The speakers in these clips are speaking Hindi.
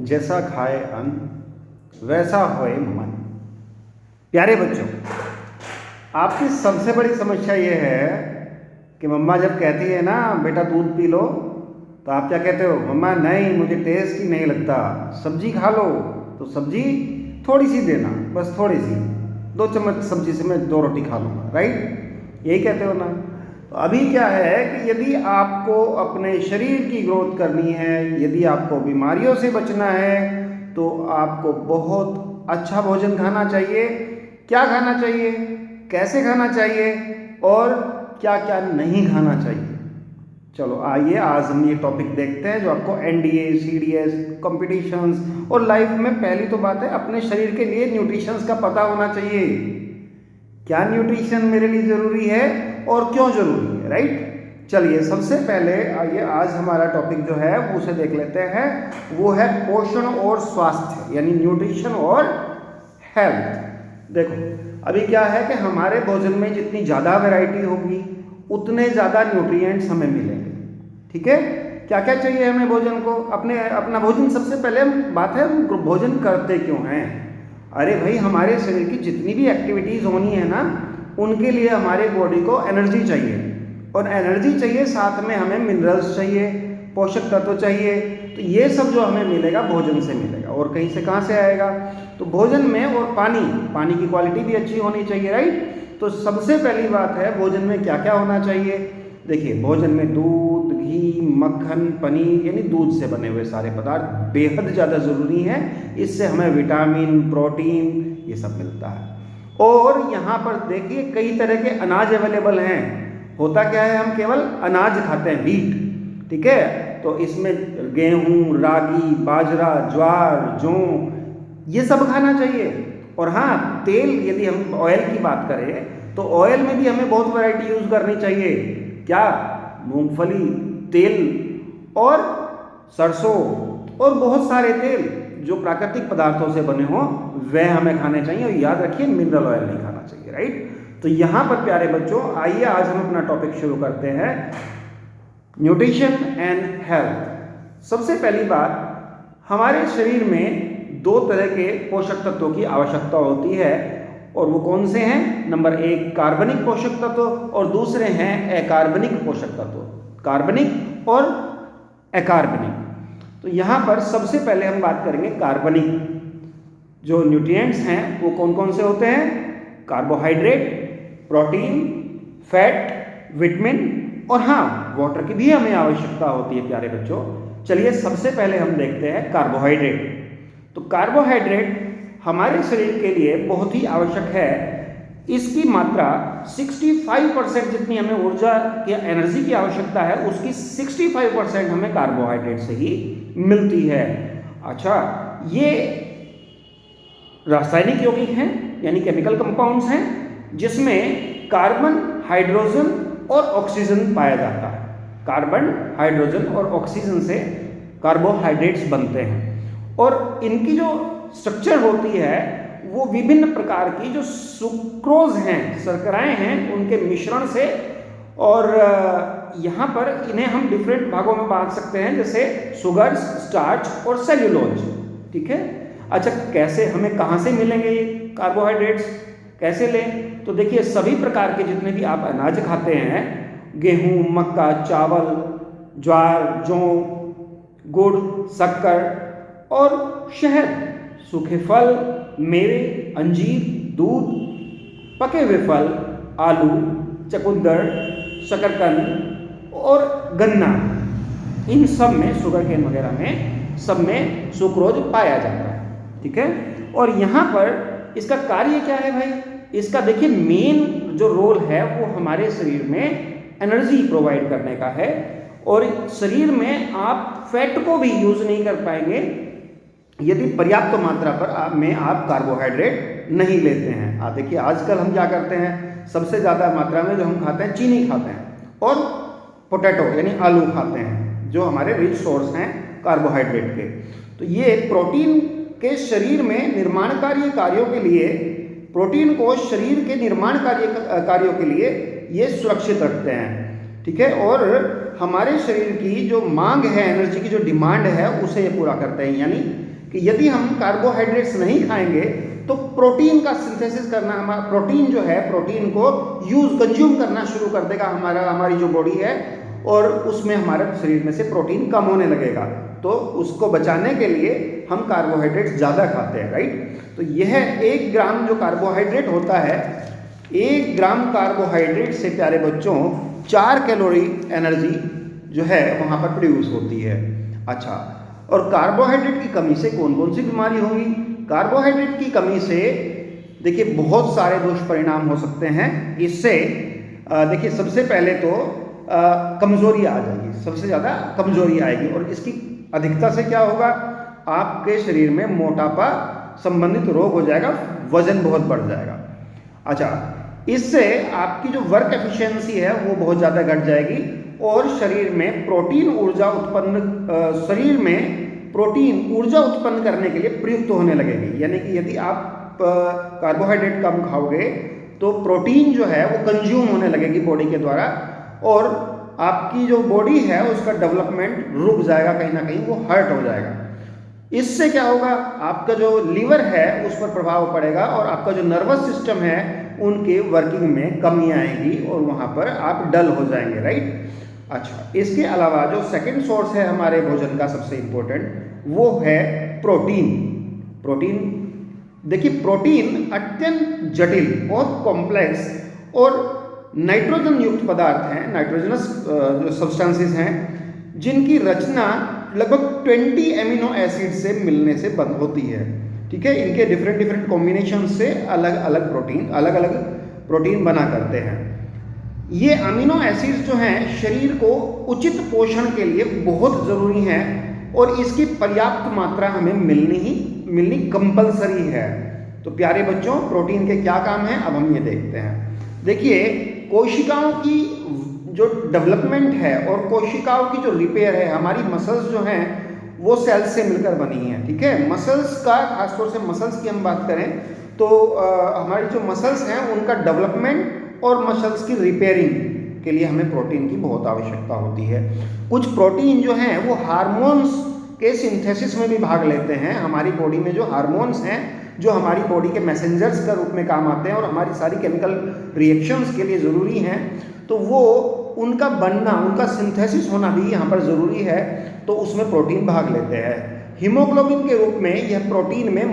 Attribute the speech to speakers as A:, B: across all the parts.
A: जैसा खाए अन्न वैसा होए मन। प्यारे बच्चों, आपकी सबसे बड़ी समस्या ये है कि मम्मा जब कहती है ना बेटा दूध पी लो, तो आप क्या कहते हो? मम्मा नहीं, मुझे टेस्ट ही नहीं लगता। सब्जी खा लो, तो सब्जी थोड़ी सी देना, बस थोड़ी सी, 2 चम्मच सब्जी से मैं 2 रोटी खा लूँगा, राइट? यही कहते हो ना? तो अभी क्या है कि यदि आपको अपने शरीर की ग्रोथ करनी है, यदि आपको बीमारियों से बचना है, तो आपको बहुत अच्छा भोजन खाना चाहिए। क्या खाना चाहिए, कैसे खाना चाहिए और क्या क्या नहीं खाना चाहिए? चलो आइए आज हम ये टॉपिक देखते हैं जो आपको एनडीए, सीडीएस, कॉम्पिटिशन्स और लाइफ में पहली तो बात है अपने शरीर के लिए न्यूट्रिशंस का पता होना चाहिए। क्या न्यूट्रिशन मेरे लिए ज़रूरी है और क्यों ज़रूरी है, राइट? चलिए सबसे पहले आइए आज हमारा टॉपिक जो है वो उसे देख लेते हैं। वो है पोषण और स्वास्थ्य, यानी न्यूट्रिशन और हेल्थ। देखो अभी क्या है कि हमारे भोजन में जितनी ज़्यादा वैरायटी होगी उतने ज़्यादा न्यूट्रिएंट्स हमें मिलेंगे, ठीक है? क्या क्या चाहिए हमें भोजन को? अपना भोजन, सबसे पहले बात है हम भोजन करते क्यों हैं। अरे भाई, हमारे शरीर की जितनी भी एक्टिविटीज़ होनी है ना, उनके लिए हमारे बॉडी को एनर्जी चाहिए, और एनर्जी चाहिए, साथ में हमें मिनरल्स चाहिए, पोषक तत्व चाहिए। तो ये सब जो हमें मिलेगा भोजन से मिलेगा, और कहीं से कहाँ से आएगा? तो भोजन में। और पानी की क्वालिटी भी अच्छी होनी चाहिए, राइट? तो सबसे पहली बात है भोजन में क्या क्या होना चाहिए। देखिए भोजन में दूध, घी, मक्खन, पनीर, यानी दूध से बने हुए सारे पदार्थ बेहद ज़्यादा ज़रूरी हैं। इससे हमें विटामिन, प्रोटीन ये सब मिलता है। और यहाँ पर देखिए कई तरह के अनाज अवेलेबल हैं। होता क्या है, हम केवल अनाज खाते हैं, व्हीट, ठीक है? तो इसमें गेहूँ, रागी, बाजरा, ज्वार, जौ, ये सब खाना चाहिए। और हाँ, तेल, यदि हम ऑयल की बात करें तो ऑयल में भी हमें बहुत वैरायटी यूज़ करनी चाहिए। क्या? मूंगफली तेल और सरसों और बहुत सारे तेल जो प्राकृतिक पदार्थों से बने हों वह हमें खाने चाहिए। और याद रखिए मिनरल ऑयल नहीं खाना चाहिए, राइट? तो यहाँ पर प्यारे बच्चों आइए आज हम अपना टॉपिक शुरू करते हैं, न्यूट्रिशन एंड हेल्थ। सबसे पहली बात, हमारे शरीर में 2 तरह के पोषक तत्वों की आवश्यकता होती है, और वो कौन से हैं? नंबर 1 कार्बनिक पोषक तत्व और दूसरे हैं अकार्बनिक पोषक तत्व, कार्बनिक और अकार्बनिक। तो यहाँ पर सबसे पहले हम बात करेंगे कार्बनिक जो न्यूट्रिएंट्स हैं वो कौन कौन से होते हैं? कार्बोहाइड्रेट, प्रोटीन, फैट, विटामिन और हाँ वाटर की भी हमें आवश्यकता होती है प्यारे बच्चों। चलिए सबसे पहले हम देखते हैं कार्बोहाइड्रेट। तो कार्बोहाइड्रेट हमारे शरीर के लिए बहुत ही आवश्यक है। इसकी मात्रा 65% जितनी हमें ऊर्जा की एनर्जी की आवश्यकता है उसकी 65% हमें कार्बोहाइड्रेट से ही मिलती है। अच्छा, ये रासायनिक यौगिक हैं यानी केमिकल कंपाउंड्स हैं जिसमें कार्बन, हाइड्रोजन और ऑक्सीजन पाया जाता है। कार्बन, हाइड्रोजन और ऑक्सीजन से कार्बोहाइड्रेट्स बनते हैं, और इनकी जो स्ट्रक्चर होती है वो विभिन्न प्रकार की जो सुक्रोज हैं, शर्कराएं हैं, उनके मिश्रण से। और यहाँ पर इन्हें हम डिफरेंट भागों में बांट सकते हैं, जैसे शुगर्स, स्टार्च और सेल्यूलोज, ठीक है? अच्छा, कैसे, हमें कहाँ से मिलेंगे ये कार्बोहाइड्रेट्स, कैसे लें? तो देखिए सभी प्रकार के जितने भी आप अनाज खाते हैं, गेहूँ, मक्का, चावल, ज्वार, जौ, गुड़, शक्कर और शहद, सूखे फल, मेवे, अंजीर, दूध, पके हुए फल, आलू, चकुंदर, शकरकंद और गन्ना, इन सब में, शुगर केन वगैरह में, सब में सुक्रोज पाया जाता है, ठीक है? और यहाँ पर इसका कार्य क्या है भाई? इसका देखिए मेन जो रोल है वो हमारे शरीर में एनर्जी प्रोवाइड करने का है, और शरीर में आप फैट को भी यूज नहीं कर पाएंगे यदि पर्याप्त मात्रा पर में आप कार्बोहाइड्रेट नहीं लेते हैं। आप देखिए आजकल हम क्या करते हैं, सबसे ज़्यादा मात्रा में जो हम खाते हैं चीनी खाते हैं और पोटैटो यानी आलू खाते हैं, जो हमारे रिच सोर्स हैं कार्बोहाइड्रेट के। तो ये प्रोटीन के शरीर में निर्माणकारी कार्यों के लिए, प्रोटीन को शरीर के निर्माण कार्यों के लिए ये सुरक्षित रखते हैं, ठीक है? और हमारे शरीर की जो मांग है, एनर्जी की जो डिमांड है, उसे ये पूरा करते हैं। यानी कि यदि हम कार्बोहाइड्रेट्स नहीं खाएंगे तो प्रोटीन का सिंथेसिस करना, हमारा प्रोटीन जो है, प्रोटीन को कंज्यूम करना शुरू कर देगा हमारी जो बॉडी है, और उसमें हमारे शरीर में से प्रोटीन कम होने लगेगा। तो उसको बचाने के लिए हम कार्बोहाइड्रेट्स ज़्यादा खाते हैं, राइट। तो यह 1 ग्राम जो कार्बोहाइड्रेट होता है, 1 ग्राम कार्बोहाइड्रेट से प्यारे बच्चों 4 कैलोरी एनर्जी जो है वहाँ पर प्रोड्यूस होती है। अच्छा, और कार्बोहाइड्रेट की कमी से कौन कौन सी बीमारी होंगी? कार्बोहाइड्रेट की कमी से देखिए बहुत सारे दुष्परिणाम हो सकते हैं। इससे देखिए सबसे पहले तो कमज़ोरी आ जाएगी, सबसे ज़्यादा कमज़ोरी आएगी, और इसकी अधिकता से क्या होगा, आपके शरीर में मोटापा संबंधित रोग हो जाएगा, वजन बहुत बढ़ जाएगा। अच्छा, इससे आपकी जो वर्क एफिशिएंसी है वो बहुत ज़्यादा घट जाएगी, और शरीर में प्रोटीन ऊर्जा उत्पन्न करने के लिए प्रयुक्त होने लगेगी। यानी कि यदि आप कार्बोहाइड्रेट कम खाओगे तो प्रोटीन जो है वो कंज्यूम होने लगेगी बॉडी के द्वारा, और आपकी जो बॉडी है उसका डेवलपमेंट रुक जाएगा, कहीं ना कहीं वो हर्ट हो जाएगा। इससे क्या होगा, आपका जो लीवर है उस पर प्रभाव पड़ेगा, और आपका जो नर्वस सिस्टम है उनके वर्किंग में कमी आएगी, और वहाँ पर आप डल हो जाएंगे, राइट। अच्छा, इसके अलावा जो सेकंड सोर्स है हमारे भोजन का सबसे इम्पोर्टेंट, वो है प्रोटीन। देखिए प्रोटीन अत्यंत जटिल, बहुत कॉम्प्लेक्स और नाइट्रोजन युक्त पदार्थ हैं, नाइट्रोजनस जो सब्सटेंसेस हैं, जिनकी रचना लगभग 20 एमिनो एसिड से मिलने से बंद होती है। ठीक है, इनके डिफरेंट कॉम्बिनेशन से अलग अलग प्रोटीन बना करते हैं। ये अमीनो एसिड्स जो हैं शरीर को उचित पोषण के लिए बहुत ज़रूरी हैं, और इसकी पर्याप्त मात्रा हमें मिलनी कंपलसरी है। तो प्यारे बच्चों, प्रोटीन के क्या काम हैं अब हम ये देखते हैं। देखिए, कोशिकाओं की जो डेवलपमेंट है और कोशिकाओं की जो रिपेयर है, हमारी मसल्स जो हैं वो सेल्स से मिलकर बनी हैं। ठीक है, मसल्स का, खासतौर से मसल्स की हम बात करें तो हमारी जो मसल्स हैं उनका डेवलपमेंट और मसल्स की रिपेयरिंग के लिए हमें प्रोटीन की बहुत आवश्यकता होती है। कुछ प्रोटीन जो हैं वो हार्मोन्स के सिंथेसिस में भी भाग लेते हैं। हमारी बॉडी में जो हार्मोन्स हैं, जो हमारी बॉडी के मैसेंजर्स का रूप में काम आते हैं और हमारी सारी केमिकल रिएक्शंस के लिए ज़रूरी हैं, तो वो उनका बनना, उनका सिंथेसिस होना भी यहाँ पर ज़रूरी है, तो उसमें प्रोटीन भाग लेते हैं। हीमोग्लोबिन के रूप में यह प्रोटीन में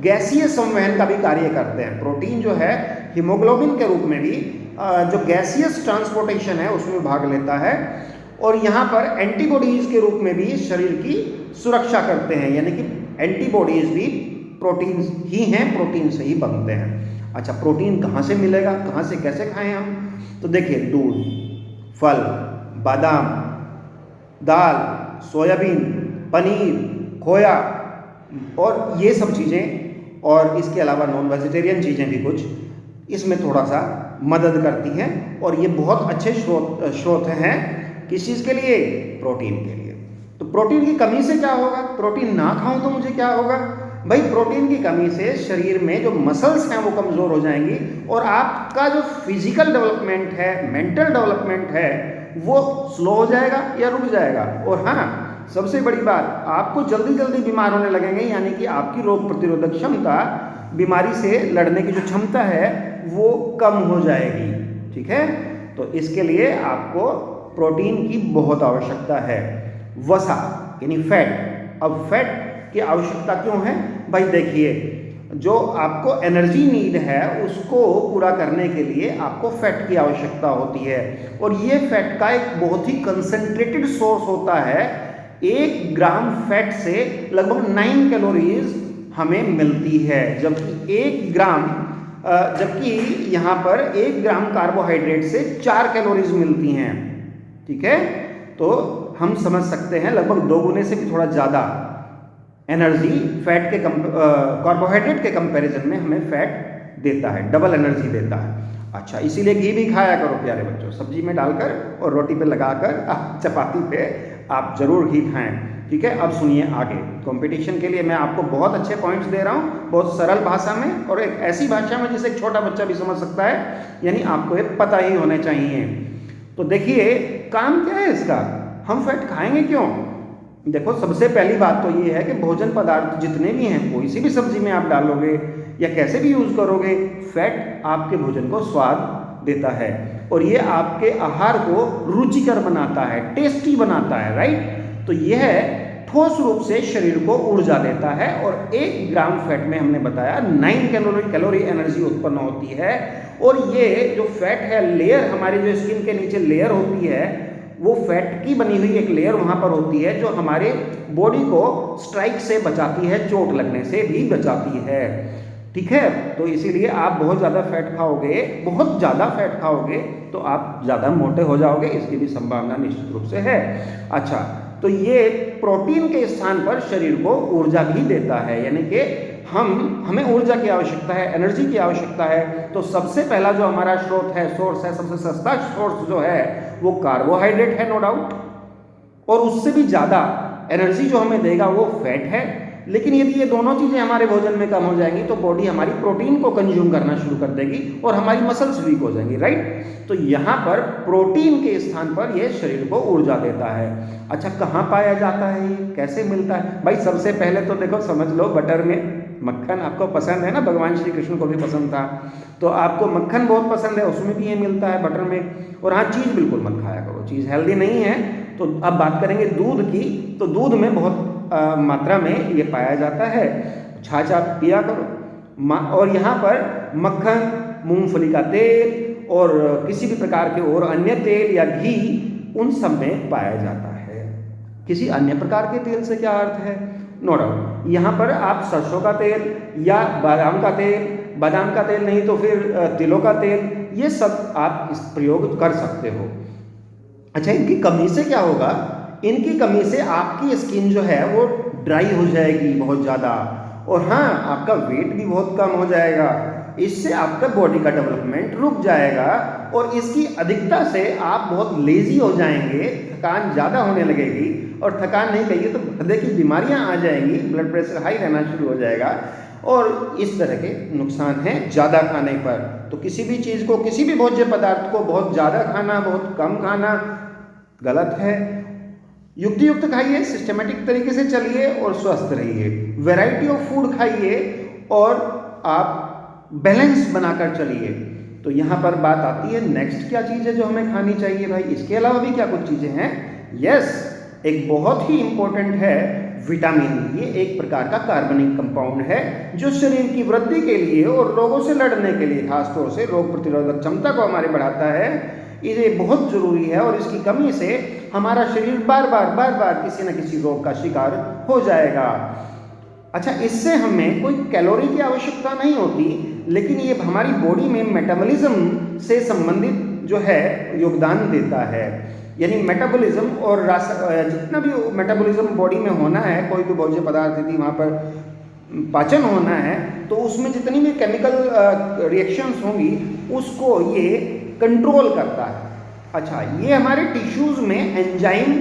A: गैसीय संवहन का भी कार्य करते हैं। प्रोटीन जो है हीमोग्लोबिन के रूप में भी जो गैसियस ट्रांसपोर्टेशन है उसमें भाग लेता है, और यहाँ पर एंटीबॉडीज़ के रूप में भी शरीर की सुरक्षा करते हैं। यानी कि एंटीबॉडीज़ भी प्रोटीन ही हैं, प्रोटीन से ही बनते हैं। अच्छा, प्रोटीन कहाँ से मिलेगा, कहाँ से कैसे खाएं हम? तो देखिए, दूध, फल, बादाम, दाल, सोयाबीन, पनीर, खोया और ये सब चीज़ें, और इसके अलावा नॉन वेजिटेरियन चीज़ें भी कुछ इसमें थोड़ा सा मदद करती हैं, और ये बहुत अच्छे स्रोत हैं किस चीज़ के लिए? प्रोटीन के लिए। तो प्रोटीन की कमी से क्या होगा? प्रोटीन ना खाऊं तो मुझे क्या होगा? भाई, प्रोटीन की कमी से शरीर में जो मसल्स हैं वो कमज़ोर हो जाएंगी, और आपका जो फिजिकल डेवलपमेंट है, मेंटल डेवलपमेंट है, वो स्लो हो जाएगा या रुक जाएगा। और हाँ, सबसे बड़ी बात, आपको जल्दी बीमार होने लगेंगे, यानी कि आपकी रोग प्रतिरोधक क्षमता, बीमारी से लड़ने की जो क्षमता है वो कम हो जाएगी। ठीक है, तो इसके लिए आपको प्रोटीन की बहुत आवश्यकता है। वसा यानी फैट। अब फैट की आवश्यकता क्यों है? भाई देखिए, जो आपको एनर्जी नीड है उसको पूरा करने के लिए आपको फैट की आवश्यकता होती है, और ये फैट का एक बहुत ही कंसंट्रेटेड सोर्स होता है। 1 ग्राम फैट से लगभग 9 कैलोरीज हमें मिलती है, जबकि यहाँ पर 1 ग्राम कार्बोहाइड्रेट से 4 कैलोरीज मिलती हैं। ठीक है, तो हम समझ सकते हैं लगभग 2 गुने से भी थोड़ा ज़्यादा एनर्जी फैट के कार्बोहाइड्रेट के कंपैरिजन में हमें फैट देता है, डबल एनर्जी देता है। अच्छा, इसीलिए घी भी खाया करो प्यारे बच्चों, सब्जी में डालकर और रोटी पे लगाकर, चपाती पे आप जरूर घी खाएं। ठीक है, अब सुनिए आगे। कंपटीशन के लिए मैं आपको बहुत अच्छे पॉइंट्स दे रहा हूँ, बहुत सरल भाषा में, और एक ऐसी भाषा में जिसे एक छोटा बच्चा भी समझ सकता है, यानी आपको ये पता ही होने चाहिए। तो देखिए काम क्या है इसका, हम फैट खाएंगे क्यों? देखो सबसे पहली बात तो ये है कि भोजन पदार्थ जितने भी हैं, कोई सी भी सब्जी में आप डालोगे या कैसे भी यूज करोगे, फैट आपके भोजन को स्वाद देता है और ये आपके आहार को रुचिकर बनाता है, टेस्टी बनाता है, राइट। तो यह ठोस रूप से शरीर को ऊर्जा देता है और 1 ग्राम फैट में हमने बताया 9 कैलोरी एनर्जी उत्पन्न होती है। और ये जो फैट है, लेयर हमारी जो स्किन के नीचे लेयर होती है, वो फैट की बनी हुई एक लेयर वहाँ पर होती है जो हमारे बॉडी को स्ट्राइक से बचाती है, चोट लगने से भी बचाती है, ठीक है। तो इसीलिए आप बहुत ज़्यादा फैट खाओगे, बहुत ज़्यादा फैट खाओगे तो आप ज़्यादा मोटे हो जाओगे, इसकी भी संभावना निश्चित रूप से है। अच्छा, तो ये प्रोटीन के स्थान पर शरीर को ऊर्जा भी देता है, यानी कि हमें ऊर्जा की आवश्यकता है, एनर्जी की आवश्यकता है। तो सबसे पहला जो हमारा स्रोत है, सोर्स है, सबसे सस्ता सोर्स जो है वो कार्बोहाइड्रेट है, नो डाउट। और उससे भी ज़्यादा एनर्जी जो हमें देगा वो फैट है। लेकिन यदि ये दोनों चीज़ें हमारे भोजन में कम हो जाएंगी तो बॉडी हमारी प्रोटीन को कंज्यूम करना शुरू कर देगी और हमारी मसल्स वीक हो जाएंगी, राइट। तो यहाँ पर प्रोटीन के स्थान पर ये शरीर को ऊर्जा देता है। अच्छा, कहाँ पाया जाता है ये, कैसे मिलता है? भाई सबसे पहले तो देखो समझ लो, बटर में मक्खन आपको पसंद है ना, भगवान श्री कृष्ण को भी पसंद था, तो आपको मक्खन बहुत पसंद है, उसमें भी ये मिलता है बटर में। और हाँ, चीज़ बिल्कुल मत खाया करो, चीज़ हेल्दी नहीं है। तो अब बात करेंगे दूध की, तो दूध में बहुत मात्रा में ये पाया जाता है। छाछ आप पिया करो। और यहाँ पर मक्खन, मूंगफली का तेल और किसी भी प्रकार के और अन्य तेल या घी, उन सब में पाया जाता है। किसी अन्य प्रकार के तेल से क्या अर्थ है? नो डाउट यहाँ पर आप सरसों का तेल या बादाम का तेल नहीं तो फिर तिलों का तेल, ये सब आप इस प्रयोग कर सकते हो। अच्छा, इनकी कमी से क्या होगा? इनकी कमी से आपकी स्किन जो है वो ड्राई हो जाएगी बहुत ज़्यादा, और हाँ, आपका वेट भी बहुत कम हो जाएगा। इससे आपका बॉडी का डेवलपमेंट रुक जाएगा और इसकी अधिकता से आप बहुत लेजी हो जाएंगे, थकान ज़्यादा होने लगेगी, और थकान नहीं कहिए तो हृदय की बीमारियां आ जाएंगी, ब्लड प्रेशर हाई रहना शुरू हो जाएगा, और इस तरह के नुकसान हैं ज़्यादा खाने पर। तो किसी भी चीज़ को, किसी भी भोज्य पदार्थ को बहुत ज़्यादा खाना, बहुत कम खाना गलत है। युक्त खाइए, सिस्टमेटिक तरीके से चलिए और स्वस्थ रहिए। वैरायटी ऑफ फूड खाइए और आप बैलेंस बनाकर चलिए। तो यहाँ पर बात आती है नेक्स्ट क्या चीज़ है जो हमें खानी चाहिए भाई। इसके अलावा भी क्या कुछ चीज़ें हैं? यस, एक बहुत ही इंपॉर्टेंट है विटामिन। ये एक प्रकार का कार्बनिक कंपाउंड है जो शरीर की वृद्धि के लिए और रोगों से लड़ने के लिए, खासतौर से रोग प्रतिरोधक क्षमता को हमारे बढ़ाता है। ये बहुत ज़रूरी है और इसकी कमी से हमारा शरीर बार बार किसी न किसी रोग का शिकार हो जाएगा। अच्छा, इससे हमें कोई कैलोरी की आवश्यकता नहीं होती, लेकिन ये हमारी बॉडी में मेटाबॉलिज्म से संबंधित जो है योगदान देता है। यानी मेटाबॉलिज्म और जितना भी मेटाबॉलिज्म बॉडी में होना है, कोई भी भोज्य पदार्थ यदि वहाँ पर पाचन होना है तो उसमें जितनी भी केमिकल रिएक्शंस होंगी उसको ये कंट्रोल करता है। अच्छा, ये हमारे टिश्यूज़ में एंजाइम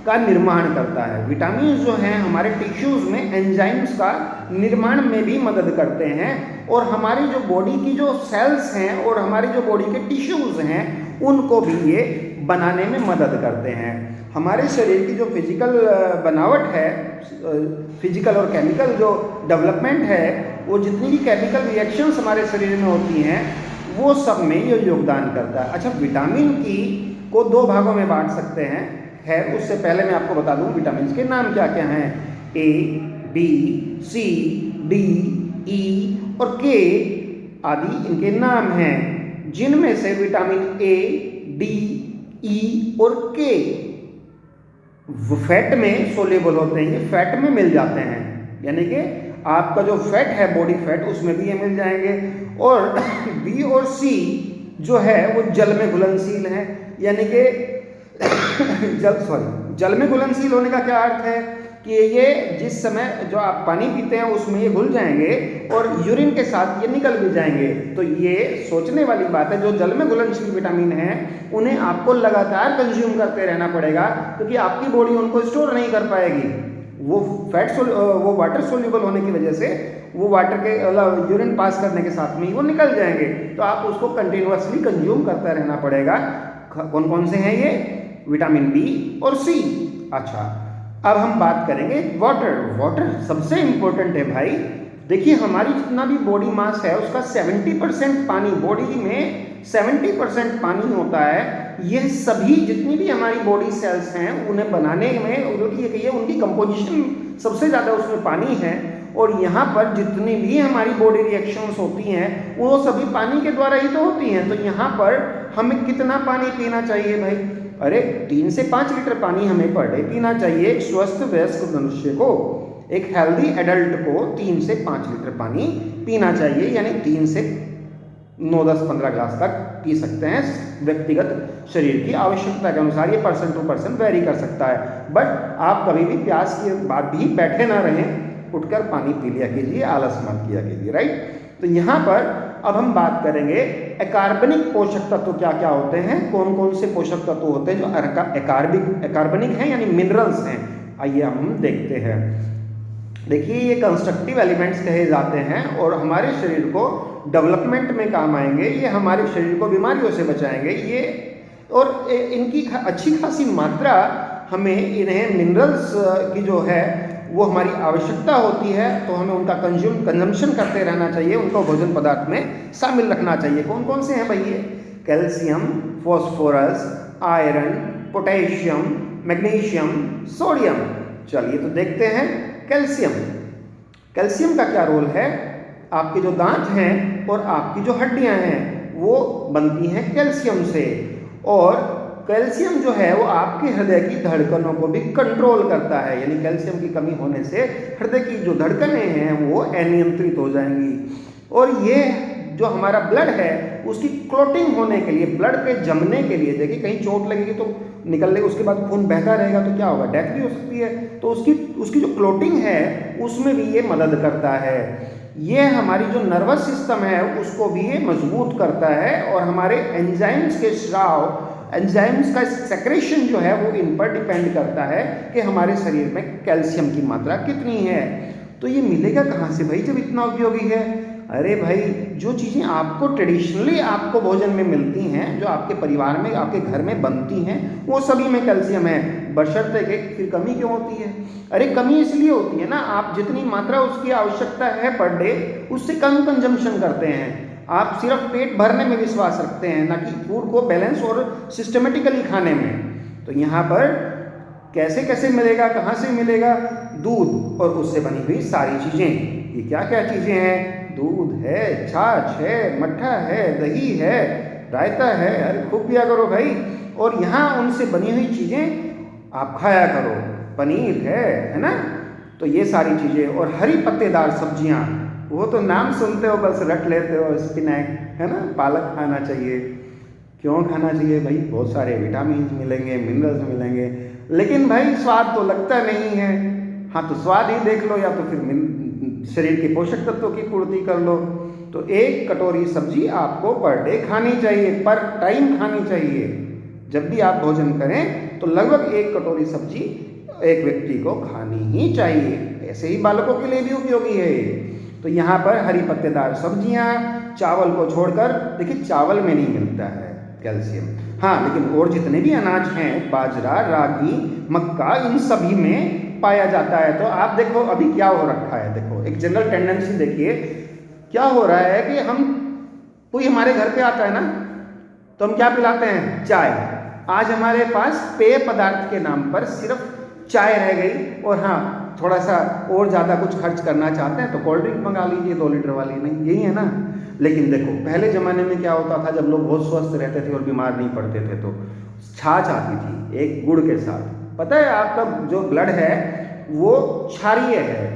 A: का निर्माण करता है। विटामिन जो हैं हमारे टिश्यूज़ में एंजाइम्स का निर्माण में भी मदद करते हैं, और हमारी जो बॉडी की जो सेल्स हैं और हमारी जो बॉडी के टिश्यूज़ हैं उनको भी ये बनाने में मदद करते हैं। हमारे शरीर की जो फिजिकल बनावट है, फिजिकल और केमिकल जो डेवलपमेंट है, वो जितनी भी केमिकल रिएक्शंस हमारे शरीर में होती हैं वो सब में ये योगदान करता है। अच्छा, विटामिन की को 2 भागों में बांट सकते हैं। खैर, उससे पहले मैं आपको बता दूं विटामिन के नाम क्या क्या हैं। ए, बी, सी, डी, ई और के आदि इनके नाम हैं, जिनमें से विटामिन ए, डी, ई और के फैट में सोल्यूबल होते हैं, ये फैट में मिल जाते हैं। यानी कि आपका जो फैट है, बॉडी फैट, उसमें भी ये मिल जाएंगे। और बी और सी जो है वो जल में घुलनशील है, यानी कि जल में घुलनशील होने का क्या अर्थ है कि ये जिस समय जो आप पानी पीते हैं उसमें ये घुल जाएंगे और यूरिन के साथ ये निकल भी जाएंगे। तो ये सोचने वाली बात है, जो जल में घुलनशील विटामिन है उन्हें आपको लगातार कंज्यूम करते रहना पड़ेगा, क्योंकि आपकी बॉडी उनको स्टोर नहीं कर पाएगी। वो वो वाटर सोल्यूबल होने की वजह से वो वाटर के यूरिन पास करने के साथ में ही वो निकल जाएंगे। तो आप उसको कंटिन्यूअसली कंज्यूम करता रहना पड़ेगा, कौन कौन से हैं ये? विटामिन बी और सी। अच्छा, अब हम बात करेंगे वाटर। वाटर सबसे इंपॉर्टेंट है भाई। देखिए हमारी जितना भी बॉडी मास है उसका 70% पानी, बॉडी में 70% पानी होता है। ये सभी जितनी भी हमारी बॉडी सेल्स हैं उन्हें बनाने में उनकी कंपोजिशन सबसे ज़्यादा उसमें पानी है। और यहाँ पर जितनी भी हमारी बॉडी रिएक्शंस होती हैं वो सभी पानी के द्वारा ही तो होती हैं। तो यहाँ पर हमें कितना पानी पीना चाहिए भाई? अरे 3 से 5 लीटर पानी हमें पर डे पीना चाहिए। एक स्वस्थ वयस्क मनुष्य को, एक हेल्दी एडल्ट को 3 से 5 लीटर पानी पीना चाहिए, यानी 3 से 9, 10, 15 ग्लास तक पी सकते हैं। व्यक्तिगत शरीर की आवश्यकता के अनुसार ये पर्सन टू पर्सन वेरी कर सकता है। बट आप कभी भी प्यास के बाद भी बैठे ना रहें, उठकर पानी पी लिया कीजिए, आलस मत किया कीजिए, राइट। तो यहाँ पर अब हम बात करेंगे अकार्बनिक पोषक तत्व क्या क्या होते हैं, कौन कौन से पोषक तत्व होते हैं जो अकार्बनिक हैं यानी मिनरल्स हैं। आइए हम देखते हैं। देखिए ये कंस्ट्रक्टिव एलिमेंट्स कहे जाते हैं और हमारे शरीर को डेवलपमेंट में काम आएंगे। ये हमारे शरीर को बीमारियों से बचाएंगे ये, और इनकी अच्छी खासी मात्रा हमें इन्हें मिनरल्स की जो है वो हमारी आवश्यकता होती है। तो हमें उनका कंजम्पशन करते रहना चाहिए, उनको भोजन पदार्थ में शामिल रखना चाहिए। कौन कौन से हैं भाई ये? Calcium, phosphorus, iron, potassium, magnesium, sodium. चलिए तो देखते हैं कैल्शियम। कैल्शियम का क्या रोल है? आपके जो दांत हैं और आपकी जो हड्डियां हैं वो बनती हैं कैल्शियम से, और कैल्शियम जो है वो आपके हृदय की धड़कनों को भी कंट्रोल करता है। यानी कैल्शियम की कमी होने से हृदय की जो धड़कनें हैं वो अनियंत्रित हो जाएंगी। और ये जो हमारा ब्लड है उसकी क्लॉटिंग होने के लिए, ब्लड के जमने के लिए, देखिए कहीं चोट लगेगी तो निकल लेगी, उसके बाद खून बहता रहेगा तो क्या होगा? डेथ भी हो सकती है। तो उसकी जो क्लॉटिंग है उसमें भी ये मदद करता है। ये हमारी जो नर्वस सिस्टम है उसको भी ये मजबूत करता है, और हमारे एंजाइम्स के स्राव, एंजाइम्स का सेक्रेशन जो है वो इन पर डिपेंड करता है कि हमारे शरीर में कैल्शियम की मात्रा कितनी है। तो ये मिलेगा कहाँ से भाई जब इतना उपयोगी है? अरे भाई जो चीज़ें आपको ट्रेडिशनली आपको भोजन में मिलती हैं, जो आपके परिवार में आपके घर में बनती हैं, वो सभी में कैल्शियम है। बशर्ते कि फिर कमी क्यों होती है? अरे कमी इसलिए होती है ना, आप जितनी मात्रा उसकी आवश्यकता है पर डे उससे कम कंजम्पशन करते हैं। आप सिर्फ पेट भरने में विश्वास रखते हैं, ना कि फूड को बैलेंस और सिस्टमेटिकली खाने में। तो यहाँ पर कैसे कैसे मिलेगा, कहाँ से मिलेगा? दूध और उससे बनी हुई सारी चीज़ें। ये क्या क्या चीज़ें हैं? दूध है, छाछ है, मट्ठा है, दही है, रायता है। अरे खूब पिया करो भाई। और यहाँ उनसे बनी हुई चीज़ें आप खाया करो। पनीर है ना? तो ये सारी चीज़ें, और हरी पत्तेदार सब्जियाँ, वो तो नाम सुनते हो बस रट लेते हो। स्पिनैच है ना, पालक खाना चाहिए। क्यों खाना चाहिए भाई? बहुत सारे विटामिन मिलेंगे, मिनरल्स मिलेंगे, लेकिन भाई स्वाद तो लगता नहीं है। हाँ तो स्वाद ही देख लो, या तो फिर शरीर के पोषक तत्वों की पूर्ति कर लो। तो 1 कटोरी सब्जी आपको पर डे खानी चाहिए, पर टाइम खानी चाहिए। जब भी आप भोजन करें तो लगभग 1 कटोरी सब्जी एक व्यक्ति को खानी ही चाहिए। ऐसे ही बालकों के लिए भी उपयोगी है। तो यहाँ पर हरी पत्तेदार सब्जियाँ, चावल को छोड़कर, देखिए चावल में नहीं मिलता है कैल्शियम, हाँ लेकिन और जितने भी अनाज हैं, बाजरा, रागी, मक्का, इन सभी में पाया जाता है। तो आप देखो अभी क्या हो रखा है, देखो एक जनरल टेंडेंसी देखिए क्या हो रहा है कि कोई हमारे घर पे आता है ना तो हम क्या पिलाते हैं? चाय। आज हमारे पास पेय पदार्थ के नाम पर सिर्फ चाय रह गई, और हाँ थोड़ा सा और ज़्यादा कुछ खर्च करना चाहते हैं तो कोल्ड ड्रिंक मंगा लीजिए 2 लीटर वाली, नहीं यही है ना। लेकिन देखो पहले ज़माने में क्या होता था, जब लोग बहुत स्वस्थ रहते थे और बीमार नहीं पड़ते थे तो छाछ आती थी एक गुड़ के साथ। पता है आपका जो ब्लड है वो क्षारीय है,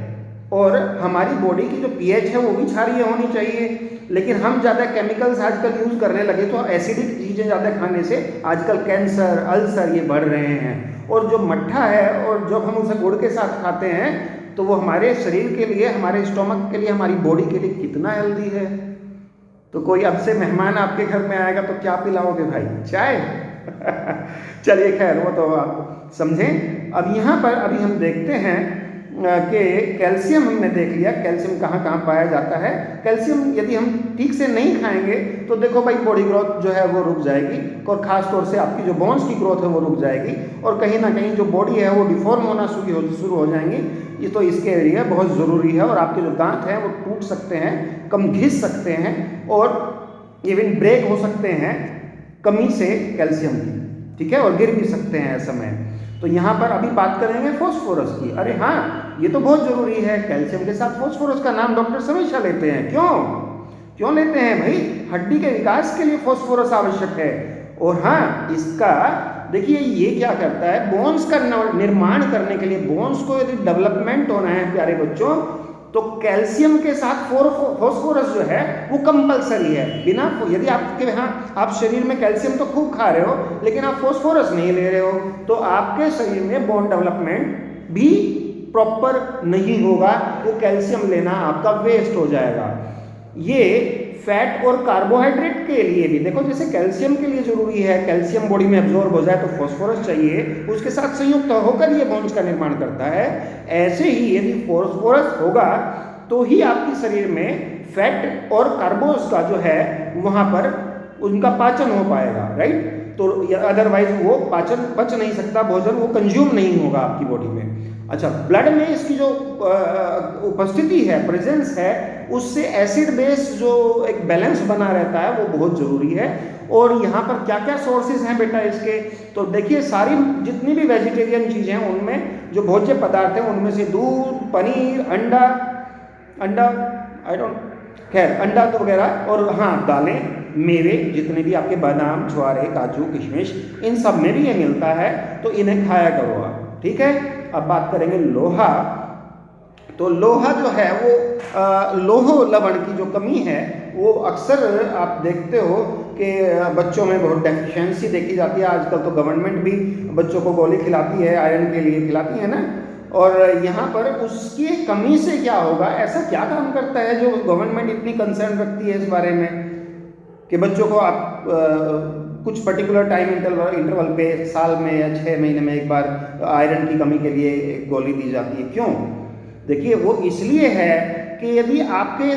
A: और हमारी बॉडी की जो पीएच है वो भी क्षारीय होनी चाहिए। लेकिन हम ज़्यादा केमिकल्स आजकल यूज़ करने लगे, तो एसिडिक चीज़ें ज़्यादा खाने से आजकल कैंसर, अल्सर ये बढ़ रहे हैं। और जो मट्ठा है, और जब हम उसे गुड़ के साथ खाते हैं तो वो हमारे शरीर के लिए, हमारे स्टोमक के लिए, हमारी बॉडी के लिए कितना हेल्दी है। तो कोई अब से मेहमान आपके घर में आएगा तो क्या पिलाओगे भाई? चाय? चलिए खैर वो तो आप समझें। अब यहाँ पर अभी हम देखते हैं कि कैल्शियम हमने देख लिया, कैल्शियम कहाँ कहाँ पाया जाता है। कैल्शियम यदि हम ठीक से नहीं खाएंगे तो देखो भाई बॉडी ग्रोथ जो है वो रुक जाएगी, और ख़ास तौर से आपकी जो बोन्स की ग्रोथ है वो रुक जाएगी, और कहीं ना कहीं जो बॉडी है वो डिफॉर्म होना शुरू हो जाएंगी। ये तो इसके लिए बहुत ज़रूरी है, और आपके जो दांत हैं वो टूट सकते हैं, कम घिस सकते हैं, और इवन ब्रेक हो सकते हैं कमी से कैल्शियम की, ठीक है, और गिर भी सकते हैं ऐसे में। तो यहाँ पर अभी बात करेंगे फॉस्फोरस की। अरे हाँ, ये तो बहुत ज़रूरी है, कैल्शियम के साथ फॉस्फोरस का नाम डॉक्टर हमेशा लेते हैं। क्यों लेते हैं भाई? हड्डी के विकास के लिए फॉस्फोरस आवश्यक है। और हाँ, इसका देखिए ये क्या करता है, बोन्स का निर्माण करने के लिए, बोन्स को यदि डेवलपमेंट होना है प्यारे बच्चों, तो कैल्शियम के साथ फॉस्फोरस जो है वो कंपलसरी है। बिना यदि आपके यहाँ आप शरीर में कैल्शियम तो खूब खा रहे हो लेकिन आप फॉस्फोरस नहीं ले रहे हो, तो आपके शरीर में बोन डेवलपमेंट भी प्रॉपर नहीं होगा, वो कैल्शियम लेना आपका वेस्ट हो जाएगा। ये फैट और कार्बोहाइड्रेट के लिए भी देखो, जैसे कैल्शियम के लिए जरूरी है कैल्शियम बॉडी में एब्जॉर्ब हो जाए तो फॉस्फोरस चाहिए, उसके साथ संयुक्त होकर ये बोन्स का निर्माण करता है। ऐसे ही यदि फॉस्फोरस होगा तो ही आपके शरीर में फैट और कार्बोस का जो है वहाँ पर उनका पाचन हो पाएगा, राइट। तो अदरवाइज वो पाचन पच नहीं सकता, भोजन वो कंज्यूम नहीं होगा आपकी बॉडी में। अच्छा, ब्लड में इसकी जो उपस्थिति है, प्रेजेंस है, उससे एसिड बेस जो एक बैलेंस बना रहता है वो बहुत ज़रूरी है। और यहाँ पर क्या क्या सोर्सेज हैं बेटा इसके, तो देखिए सारी जितनी भी वेजिटेरियन चीज़ें हैं उनमें जो भोज्य पदार्थ हैं उनमें से दूध, पनीर, अंडा अंडा तो वगैरह, और हाँ दालें, मेवे जितने भी आपके बादाम, छुआरे, काजू, किशमिश, इन सब में भी ये मिलता है, तो इन्हें खाया करो आप, ठीक है। अब बात करेंगे लोहा। तो लोहा जो है वो लोह लवण की जो कमी है वो अक्सर आप देखते हो कि बच्चों में बहुत डेफिशिएंसी देखी जाती है। आजकल तो गवर्नमेंट भी बच्चों को गोली खिलाती है, आयरन के लिए खिलाती है ना, और यहाँ पर उसकी कमी से क्या होगा, ऐसा क्या काम करता है जो गवर्नमेंट इतनी कंसर्न रखती है इस बारे में कि बच्चों को आप कुछ पर्टिकुलर टाइम इंटरवल पे साल में या 6 महीने में एक बार आयरन की कमी के लिए एक गोली दी जाती है। क्यों? देखिए वो इसलिए है कि यदि आपके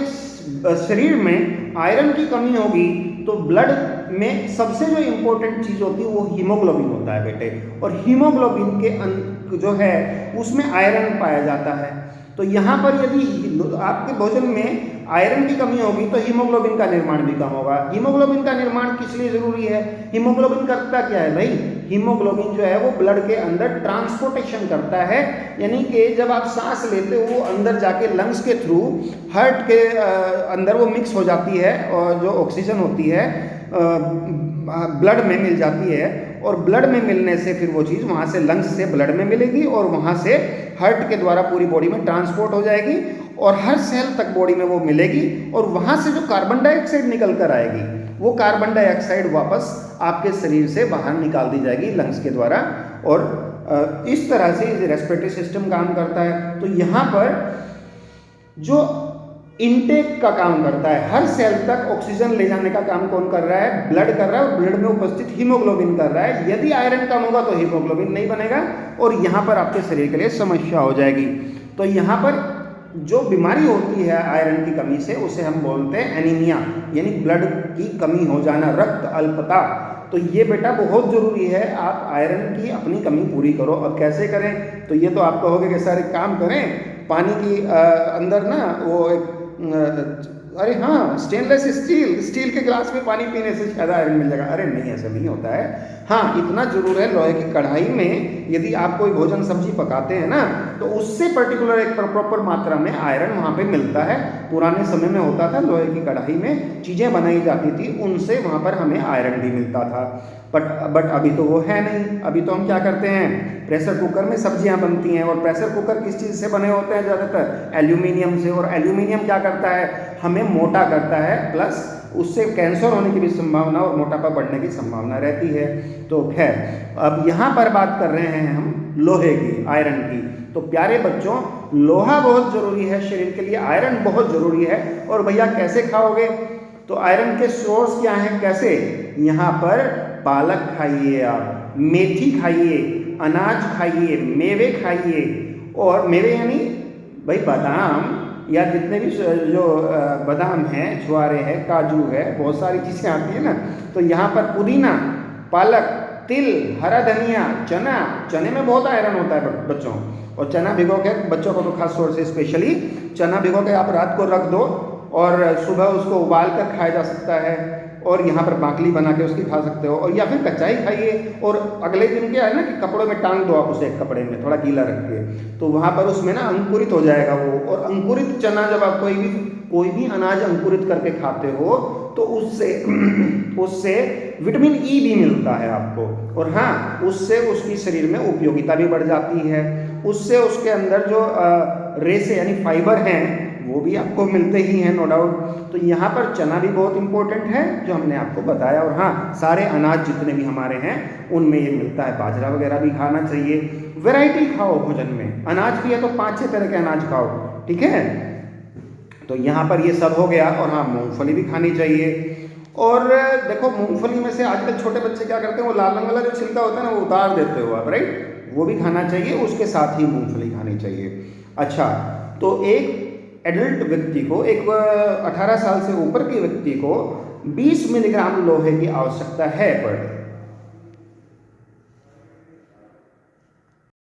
A: शरीर में आयरन की कमी होगी तो ब्लड में सबसे जो इम्पोर्टेंट चीज़ होती है वो हीमोग्लोबिन होता है बेटे, और हीमोग्लोबिन के जो है उसमें आयरन पाया जाता है। तो यहाँ पर यदि आपके भोजन में आयरन की कमी होगी तो हीमोग्लोबिन का निर्माण भी कम होगा। हीमोग्लोबिन का निर्माण किस लिए जरूरी है? हीमोग्लोबिन करता क्या है भाई? हीमोग्लोबिन जो है वो ब्लड के अंदर ट्रांसपोर्टेशन करता है, यानी कि जब आप सांस लेते हो वो अंदर जाके लंग्स के थ्रू हार्ट के अंदर वो मिक्स हो जाती है, और जो ऑक्सीजन होती है ब्लड में मिल जाती है, और ब्लड में मिलने से फिर वो चीज़ वहाँ से लंग्स से ब्लड में मिलेगी और वहाँ से हार्ट के द्वारा पूरी बॉडी में ट्रांसपोर्ट हो जाएगी और हर सेल तक बॉडी में वो मिलेगी, और वहाँ से जो कार्बन डाइऑक्साइड निकल कर आएगी वो कार्बन डाइऑक्साइड वापस आपके शरीर से बाहर निकाल दी जाएगी लंग्स के द्वारा, और इस तरह से रेस्पिरेटरी सिस्टम काम करता है। तो यहाँ पर जो इनटेक का काम करता है, हर सेल तक ऑक्सीजन ले जाने का काम कौन कर रहा है? ब्लड कर रहा है, और ब्लड में उपस्थित हीमोग्लोबिन कर रहा है। यदि आयरन कम होगा तो हीमोग्लोबिन नहीं बनेगा और यहाँ पर आपके शरीर के लिए समस्या हो जाएगी। तो यहाँ पर जो बीमारी होती है आयरन की कमी से उसे हम बोलते हैं एनीमिया, यानी ब्लड की कमी हो जाना, रक्त अल्पता। तो ये बेटा बहुत ज़रूरी है, आप आयरन की अपनी कमी पूरी करो। और कैसे करें? तो ये तो आप कहोगे कि सारे काम करें, पानी की अंदर ना वो एक अरे हाँ स्टेनलेस स्टील के गिलास में पानी पीने से ज़्यादा आयरन मिल जाएगा। अरे नहीं, ऐसा नहीं होता है। हाँ, इतना जरूर है, लोहे की कढ़ाई में यदि आप कोई भोजन सब्जी पकाते हैं ना तो उससे पर्टिकुलर एक प्रॉपर मात्रा में आयरन वहाँ पे मिलता है। पुराने समय में होता था, लोहे की कढ़ाई में चीज़ें बनाई जाती थी, उनसे वहाँ पर हमें आयरन भी मिलता था। बट अभी तो वो है नहीं। अभी तो हम क्या करते हैं, प्रेशर कुकर में सब्जियां बनती हैं, और प्रेशर कुकर किस चीज़ से बने होते हैं? ज़्यादातर एल्यूमिनियम से। और एल्यूमिनियम क्या करता है? हमें मोटा करता है, प्लस उससे कैंसर होने की भी संभावना और मोटापा बढ़ने की संभावना रहती है। तो खैर, अब यहाँ पर बात कर रहे हैं हम लोहे की, आयरन की। तो प्यारे बच्चों, लोहा बहुत ज़रूरी है शरीर के लिए, आयरन बहुत ज़रूरी है। और भैया कैसे खाओगे? तो आयरन के सोर्स क्या हैं, कैसे? यहाँ पर पालक खाइए, आप मेथी खाइए, अनाज खाइए, मेवे खाइए, और मेवे यानी भाई बादाम या जितने भी जो बादाम हैं, छुआरे हैं, काजू है, बहुत सारी चीज़ें आती है ना। तो यहाँ पर पुदीना, पालक, तिल, हरा धनिया, चना, चने में बहुत आयरन होता है बच्चों। और चना भिगो के, बच्चों को तो खास तौर से स्पेशली चना भिगो के आप रात को रख दो और सुबह उसको उबाल कर खाया जा सकता है। और यहाँ पर बाकली बना के उसकी खा सकते हो, और या फिर कच्चा ही खाइए। और अगले दिन क्या है ना कि कपड़ों में टांग दो आप उसे, एक कपड़े में थोड़ा गीला रख के, तो वहाँ पर उसमें ना अंकुरित हो जाएगा वो। और अंकुरित चना जब आप कोई भी अनाज अंकुरित करके खाते हो तो उससे विटामिन ई भी मिलता है आपको। और हाँ, उससे उसकी शरीर में उपयोगिता भी बढ़ जाती है। उससे उसके अंदर जो रेसे यानी फाइबर हैं वो भी आपको मिलते ही हैं, नो डाउट। तो यहाँ पर चना भी बहुत इंपॉर्टेंट है जो हमने आपको बताया। और हाँ, सारे अनाज जितने भी हमारे हैं उनमें ये मिलता है। बाजरा वगैरह भी खाना चाहिए। वैरायटी खाओ भोजन में, अनाज भी है तो 5-6 तरह के अनाज खाओ, ठीक है। तो यहाँ पर ये सब हो गया। और हाँ, मूंगफली भी खानी चाहिए। और देखो, मूंगफली में से आजकल छोटे बच्चे क्या करते हैं, वो लाल रंग वाला जो छिलका होता है ना वो उतार देते हो आप, राइट। वो भी खाना चाहिए, उसके साथ ही मूंगफली खानी चाहिए। अच्छा, तो एक एडल्ट व्यक्ति को, एक 18 साल से ऊपर के व्यक्ति को 20 मिलीग्राम लोहे की आवश्यकता है पर डे।